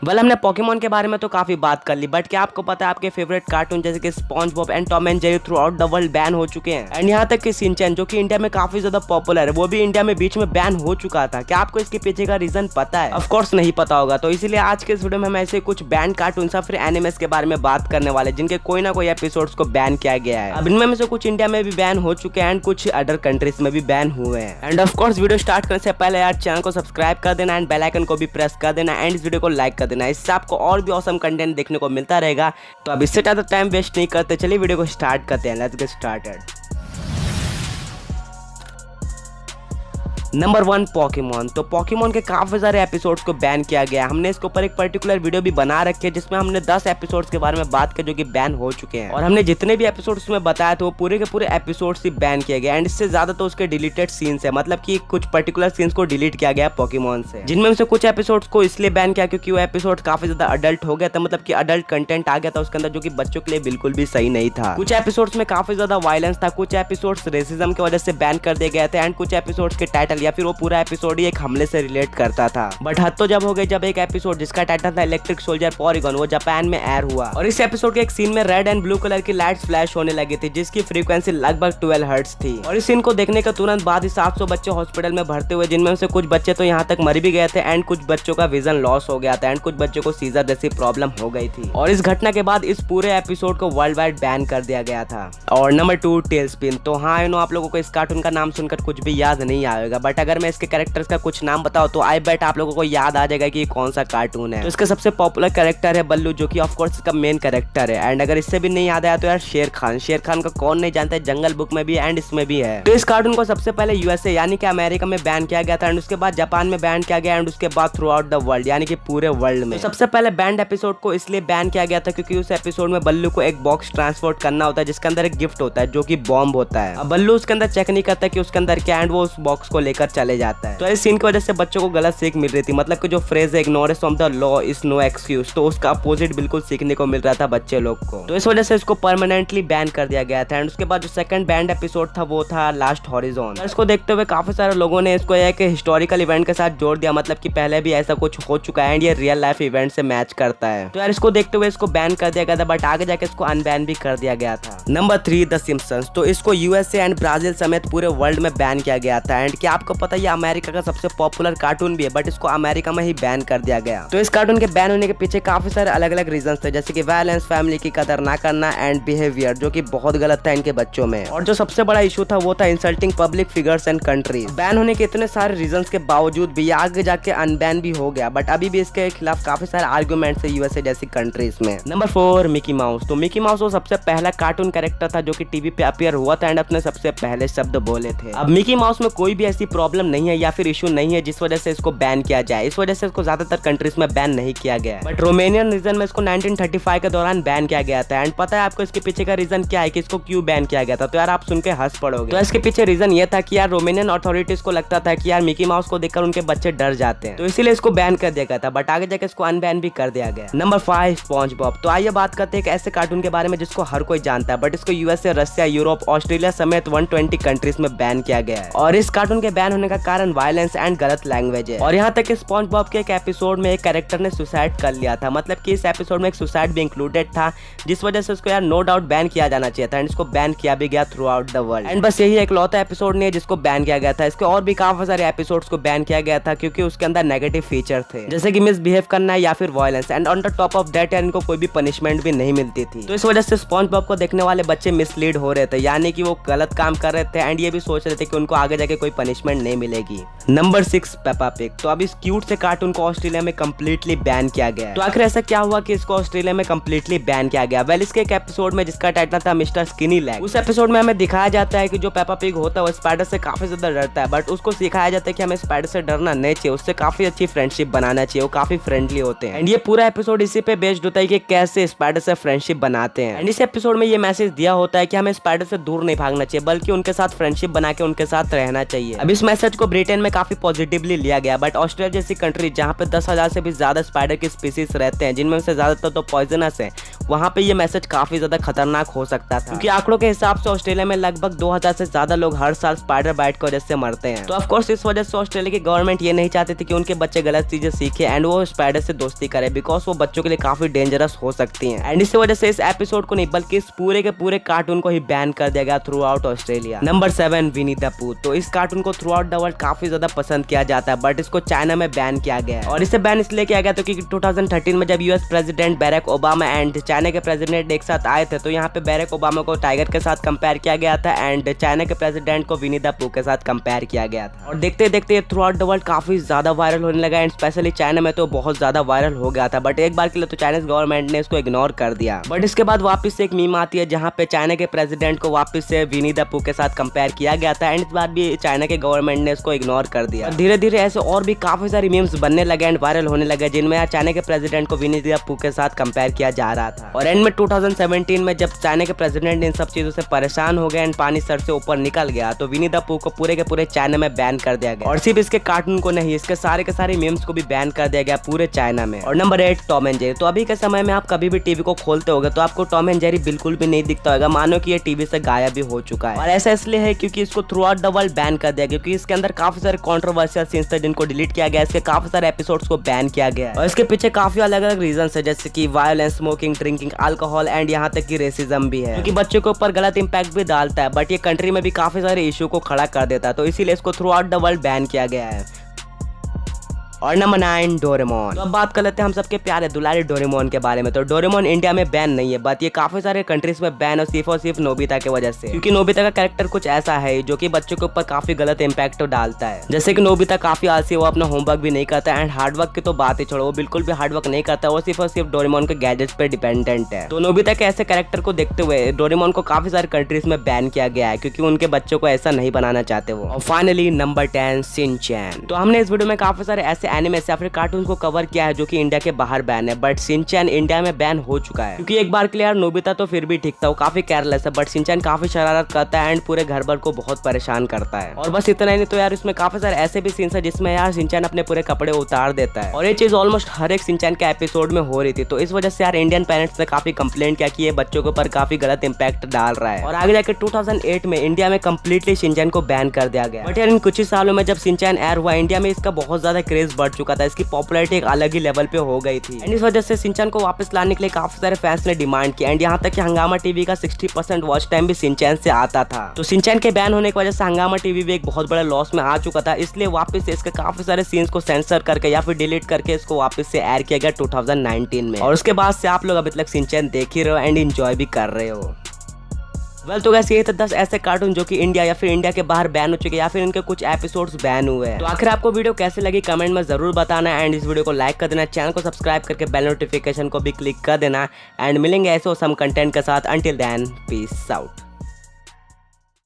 हमने पोकेमॉन के बारे में तो काफी बात कर ली, बट क्या आपको पता है आपके फेवरेट कार्टून जैसे कि sponge Bob and Tom and Jerry through out the world ban हो चुके हैं। एंड यहाँ तक कि शिनचैन जो कि इंडिया में काफी ज्यादा पॉपुलर है वो भी इंडिया में बीच में बैन हो चुका था। क्या आपको इसके पीछे का रीजन पता है? ऑफ कोर्स नहीं पता होगा, तो इसीलिए आज के इस वीडियो में हम ऐसे कुछ बैन कार्टून या फिर एनिमेस के बारे में बात करने वाले जिनके कोई ना कोई एपिसोड्स को बैन किया गया है। अब इनमें से कुछ इंडिया में भी बैन हो चुके हैं एंड कुछ अदर कंट्रीज में भी बैन हुए हैं। End of course video start करने से पहले यार चैनल को सब्सक्राइब कर देना एंड बेल आइकन को भी प्रेस कर देना एंड इस वीडियो को लाइक कर देना, इससे आपको और भी ऑसम कंटेंट देखने को मिलता रहेगा। तो अब इससे ज्यादा टाइम वेस्ट नहीं करते, चलिए वीडियो को स्टार्ट करते हैं। Let's get started. Number 1 Pokemon. तो पोकेमॉन के काफी सारे एपिसोड्स को बैन किया गया। हमने इसके ऊपर एक पर्टिकुलर वीडियो भी बना रखी है जिसमें हमने 10 एपिसोड्स के बारे में बात की जो कि बैन हो चुके हैं। और हमने जितने भी एपिसोड्स में बताया थे वो पूरे के पूरे एपिसोड्स ही बैन किए गए एंड इससे ज्यादा तो उसके डिलीटेड सीन्स है, मतलब कि कुछ पर्टिकुलर सीन्स को डिलीट किया गया पोकेमॉन से, जिनमें से कुछ एपिसोड्स को इसलिए बैन किया क्योंकि वो एपिसोड काफी ज्यादा अडल्ट हो गया था, मतलब कि अडल्ट कंटेंट आ गया था उसके अंदर जो कि बच्चों के लिए बिल्कुल भी सही नहीं था। कुछ एपिसोड्स में काफी ज्यादा वायलेंस था, कुछ एपिसोड्स रेसिज्म की वजह से बैन कर दिए गए थे एंड कुछ एपिसोड्स के टाइटल या फिर वो पूरा एपिसोड ही एक हमले से रिलेट करता था। बट हद तो जब हो गई जब एक एपिसोड जिसका टाइटल था इलेक्ट्रिक सोल्जर पॉलीगन वो जापान में एयर हुआ और इस एपिसोड के एक सीन में रेड एंड ब्लू कलर की लाइट्स फ्लैश होने लगी थी जिसकी फ्रीक्वेंसी लगभग 12 हर्ट्ज थी। और इस सीन को देखने के तुरंत बाद ही 700 बच्चे हॉस्पिटल में भर्ती हुए, जिनमें से कुछ बच्चे तो यहाँ तक मर भी गए थे एंड कुछ बच्चों का विजन लॉस हो गया था एंड कुछ बच्चों को सीजर जैसी प्रॉब्लम हो गई थी। और इस घटना के बाद इस पूरे एपिसोड को वर्ल्ड वाइड बैन कर दिया गया था। और नंबर 2 टेलस्पिन। तो हाँ आप लोगों को इस कार्टून का नाम सुनकर कुछ भी याद नहीं आएगा, बट अगर मैं इसके कैरेक्टर्स का कुछ नाम बताओ तो आई बेट आप लोगों को याद आ जाएगा कि कौन सा कार्टून है। तो इसका सबसे पॉपुलर कैरेक्टर है बल्लू जो कि ऑफ कोर्स इसका मेन कैरेक्टर है। एंड अगर इससे भी नहीं याद आया तो यार शेर खान का कौन नहीं जानता है, जंगल बुक में भी एंड इसमें भी है। तो इस कार्टून को सबसे पहले यूएसए यानी कि अमेरिका में बैन किया गया था एंड उसके बाद जापान में बैन किया गया एंड उसके बाद थ्रू आउट द वर्ल्ड यानी कि पूरे वर्ल्ड में। तो सबसे पहले बैंड एपिसोड को इसलिए बैन किया गया था क्योंकि उस एपिसोड में बल्लू को एक बॉक्स ट्रांसपोर्ट करना होता है जिसके अंदर एक गिफ्ट होता है जो कि बॉम्ब होता है। अब बल्लू उसके अंदर चेक नहीं करता कि उसके अंदर क्या एंड वो उस बॉक्स को लेकर चले जाता है। तो इस सीन की वजह से बच्चों को गलत सीख मिल रही थी, मतलब कि जो फ्रेज है ignorance of the law is no excuse, तो उसका अपोजिट बिल्कुल सीखने को मिल रहा था बच्चे लोग को। तो इस वजह से इसको परमानेंटली बैन कर दिया गया था। एंड उसके बाद जो सेकंड बैंड एपिसोड था वो था लास्ट हॉरिजॉन। इसको देखते हुए काफी सारे लोगों ने इसको एक हिस्टोरिकल इवेंट के साथ जोड़ दिया, मतलब कि पहले भी ऐसा कुछ हो चुका है एंड ये रियल लाइफ इवेंट से मैच करता है। तो यार इसको देखते हुए इसको बैन कर दिया गया था, बट आगे जाके इसको अनबैन भी कर दिया गया था। Number 3 the Simpsons. तो इसको यूएसए एंड ब्राजील समेत पूरे वर्ल्ड में बैन किया गया था। एंड क्या आपको पता है ये अमेरिका का सबसे पॉपुलर कार्टून भी है, बट इसको अमेरिका में ही बैन कर दिया गया। तो इस कार्टून के बैन होने के पीछे काफी सारे अलग अलग रीजंस थे, जैसे कि वायलेंस, फैमिली की कदर ना करना एंड बिहेवियर जो कि बहुत गलत था इनके बच्चों में। और जो सबसे बड़ा इशू था वो था insulting public figures and countries. Ban होने के इतने सारे रीजंस के बावजूद भी आगे जाके अनबैन भी हो गया, बट अभी भी इसके खिलाफ काफी सारे आर्गुमेंट्स है यूएसए जैसी कंट्रीज में। Number 4 Mickey mouse. तो मिकी माउस वो सबसे पहला कार्टून कैरेक्टर था जो कि टीवी पे अपीयर हुआ था एंड अपने सबसे पहले शब्द बोले थे। अब मिकी माउस में कोई भी ऐसी प्रॉब्लम नहीं है या फिर इशू नहीं है जिस वजह से इसको बैन किया जाए, इस वजह से इसको ज्यादातर कंट्रीज में बैन नहीं किया गया। बट रोमानियन रीजन में इसको 1935 के दौरान बैन किया गया था। एंड पता है आपको इसके पीछे का रीजन क्या है कि इसको क्यों बैन किया गया था? तो यार आप सुन के हंस पड़ोगे। तो इसके पीछे रीजन ये था कि यार रोमानियन अथॉरिटीज को लगता था कि यार मिकी माउस को देखकर उनके बच्चे डर जाते हैं, तो इसीलिए इसको बैन कर दिया गया था, बट आगे जाकर इसको अनबैन भी कर दिया गया। Number 5 sponge Bob. तो आइए बात करते हैं एक ऐसे कार्टून के बारे में जिसको हर कोई जानता है, बट इसको यूएसए, रशिया, यूरोप, ऑस्ट्रेलिया समेत 120 कंट्रीज में बैन किया गया है। और इस कार्टून के बैन होने का कारण वायलेंस एंड गलत लैंग्वेज है। और यहाँ तक कि स्पॉन्ज बॉब के एक एपिसोड में एक कैरेक्टर ने सुसाइड कर लिया था, मतलब कि इस एपिसोड में एक सुसाइड भी इंक्लूडेड था, जिस वजह से उसको यार नो डाउट बैन किया जाना चाहिए था एंड इसको बैन किया भी गया through out the world. And बस यही एक लौता एपिसोड नहीं है जिसको बैन किया गया था, इसके और भी काफी सारे एपिसोड्स को बैन किया गया था क्योंकि उसके अंदर नेगेटिव फीचर थे, जैसे कि मिसबिहेव करना या फिर violence. And on the top of that यार इनको कोई भी पनिशमेंट भी नहीं मिलती थी। तो इस वजह से स्पॉन्ज बॉब को देखने वाले बच्चे मिसलीड हो रहे थे, यानी कि वो गलत काम कर रहे थे एंड ये भी सोच रहे थे कि उनको आगे जाके कोई पनिशमेंट नहीं मिलेगी। Number 6 Peppa pig. तो अब इस क्यूट से कार्टून को ऑस्ट्रेलिया में कंप्लीटली बैन किया गया है। तो आखिर ऐसा क्या हुआ कि इसको ऑस्ट्रेलिया में कंप्लीटली बैन किया गया? वेल इसके एक एपिसोड में जिसका टाइटल था मिस्टर स्किनी लेग, उस एपिसोड में हमें दिखाया जाता है कि जो पेपा पिग होता है वो स्पाइडर से काफी ज्यादा डरता है, बट उसको सिखाया जाता है कि हमें स्पाइडर से डरना नहीं चाहिए, उससे काफी अच्छी फ्रेंडशिप बनाना चाहिए, वो काफी फ्रेंडली होते हैं। एंड ये पूरा एपिसोड इसी पे बेस्ड होता है कि कैसे स्पाइडर से फ्रेंडशिप बनाते हैं। एंड इस एपिसोड में ये मैसेज दिया होता है कि हमें स्पाइडर से दूर नहीं भागना चाहिए, बल्कि उनके साथ फ्रेंडशिप बना के उनके साथ रहना चाहिए। अब इस मैसेज को ब्रिटेन में काफी पॉजिटिवली लिया गया, बट ऑस्ट्रेलिया जैसी कंट्री जहाँ पे 10,000 से भी ज्यादा स्पाइडर की स्पीसीज रहते हैं, जिनमें से ज्यादातर तो पॉइजनस है, वहाँ पे ये मैसेज काफी ज्यादा खतरनाक हो सकता था, क्योंकि आंकड़ों के हिसाब से ऑस्ट्रेलिया में लगभग 2000 से ज्यादा लोग हर साल स्पाइडर बाइट की वजह से मरते हैं। तो ऑफ कोर्स इस वजह से ऑस्ट्रेलिया की गवर्नमेंट ये नहीं चाहती थी कि उनके बच्चे गलत चीजें सीखे एंड वो स्पाइडर से दोस्ती करे, बिकॉज वो बच्चों के लिए काफी डेंजरस हो सकती है। एंड इस वजह से इस एपिसोड को नहीं बल्कि इस पूरे के पूरे कार्टून को ही बैन कर दिया गया throughout Australia. Number 7, Winnie the Pooh. तो इस कार्टून को थ्रू आउट द वर्ल्ड काफी ज्यादा पसंद किया जाता है, बट इसको चाइना में बैन किया गया है। और इसे बैन इसलिए किया गया क्योंकि 2013 में जब US president Barack Obama and China के प्रेसिडेंट एक साथ आए थे, तो यहाँ पे बैरक ओबामा को टाइगर के साथ कंपेयर किया गया था एंड चाइना के प्रेसिडेंट को विनी द पूह के साथ कंपेयर किया गया था। और देखते देखते थ्रू आउट द वर्ल्ड काफी ज्यादा वायरल होने लगा एंड स्पेशली चाइना में तो बहुत ज्यादा वायरल हो गया था, बट एक बार के लिए तो चाइनीज गवर्नमेंट ने इसको इग्नोर कर दिया। बट इसके बाद वापस से एक मीम आती है जहाँ पे चाइना के प्रेसिडेंट को वापस से विनी द पूह के साथ कंपेयर किया गया था एंड इस बार भी चाइना के गवर्नमेंट ने इसको इग्नोर कर दिया। धीरे धीरे ऐसे और भी काफी सारी मीम्स बनने लगे एंड वायरल होने लगे, जिनमें चाइना के प्रेसिडेंट को विनी द पूह के साथ कंपेयर किया जा रहा था। और एंड में 2017 में जब चाइना के प्रेसिडेंट इन सब चीजों से परेशान हो गए एंड पानी सर से ऊपर निकल गया, तो विनी द पूह को पूरे के पूरे चाइना में बैन कर दिया गया। और सिर्फ इसके कार्टून को नहीं, इसके सारे के सारे मीम्स को भी बैन कर दिया गया पूरे चाइना में। और नंबर 8, टॉम एंड जेरी। तो अभी के समय में आप कभी भी टीवी को खोलते होगे तो आपको टॉम एंड जेरी बिल्कुल भी नहीं दिखता होगा, मानो कि ये टीवी से गायब भी हो चुका है। और ऐसा इसलिए है क्योंकि इसको through out the world ban कर दिया गया, क्योंकि इसके अंदर काफी सारे कंट्रोवर्शियल सीन्स थे जिनको डिलीट किया गया, इसके काफी सारे एपिसोड्स को बैन किया गया है। और इसके पीछे काफी अलग अलग रीजन है, जैसे कि violence, smoking, drinking, alcohol and यहाँ तक कि रेसिज्म भी है, क्योंकि बच्चों के ऊपर गलत इंपैक्ट भी डालता है, बट ये कंट्री में भी काफी सारे इशू को खड़ा कर देता है, तो इसीलिए इसको through out the world ban किया गया है। और नंबर 9, डोरेमोन। तो अब बात कर लेते हैं हम सबके प्यारे दुलारे डोरेमोन के बारे में। तो डोरेमोन इंडिया में बैन नहीं है, बट ये काफी सारे कंट्रीज में बैन और सिर्फ नोबिता की वजह से, क्योंकि नोबिता का कैरेक्टर कुछ ऐसा है जो कि बच्चों के ऊपर काफी गलत इंपैक्ट डालता है। जैसे कि नोबिता काफी आलसी, वो अपना होमवर्क भी नहीं करता एंड हार्डवर्क की तो बात ही छोड़ो, वो बिल्कुल भी हार्डवर्क नहीं करता, वो सिर्फ और सिर्फ डोरेमोन के गैजेट्स पे डिपेंडेंट है। तो नोबिता के ऐसे कैरेक्टर को देखते हुए डोरेमोन को काफी सारे कंट्रीज में बैन किया गया है, क्योंकि उनके बच्चों को ऐसा नहीं बनाना चाहते वो। और फाइनली नंबर 10, शिनचैन। तो हमने इस वीडियो में काफी सारे ऐसे एनिमेस या फिर कार्टून को कवर किया है जो कि इंडिया के बाहर बैन है, बट शिनचैन इंडिया में बैन हो चुका है, क्योंकि एक बार के लिए यार नोबिता तो फिर भी ठीक था, वो काफी केयरलेस है, बट शिनचैन काफी शरारत करता है एंड पूरे घर भर को बहुत परेशान करता है। और बस इतना ही नहीं, तो यार इसमें काफी सारे ऐसे भी सीन्स है जिसमें यार शिनचैन अपने पूरे कपड़े उतार देता है, और ये चीज ऑलमोस्ट हर एक शिनचैन के एपिसोड में हो रही थी। तो इस वजह से यार इंडियन पेरेंट्स ने काफी कंप्लेंट किया कि ये बच्चों के ऊपर काफी गलत इंपैक्ट डाल रहा है, और आगे जाकर 2008 में इंडिया में कंप्लीटली शिनचैन को बैन कर दिया गया। बट यार इन कुछ ही सालों में जब शिनचैन एयर हुआ, इंडिया में इसका बहुत ज्यादा क्रेज बढ़ चुका था, इसकी पॉपुलैरिटी एक अलग ही लेवल पे हो गई थी एंड इस वजह से शिनचैन को वापस लाने के लिए काफी सारे फैंस ने डिमांड किया एंड यहाँ तक कि हंगामा टीवी का 60% वॉच टाइम भी शिनचैन से आता था। तो शिनचैन के बैन होने की वजह से हंगामा टीवी भी एक बहुत बड़ा लॉस में आ चुका था, इसलिए वापस से इसके काफी सारे सीन्स को सेंसर करके या फिर डिलीट करके इसको वापस से एयर किया गया 2019 में। और उसके बाद से आप लोग अभी तक शिनचैन देख ही रहे हो एंड एंजॉय भी कर रहे हो। वेल तो गैस ये थे 10 ऐसे कार्टून जो कि इंडिया या फिर इंडिया के बाहर बैन हो चुके हैं या फिर इनके कुछ एपिसोड्स बैन हुए हैं। तो आखिर आपको वीडियो कैसे लगी कमेंट में जरूर बताना एंड इस वीडियो को लाइक कर देना, चैनल को सब्सक्राइब करके बेल नोटिफिकेशन को भी क्लिक कर देना एंड मिलेंगे ऐसे सम कंटेंट के साथ। Until then peace out.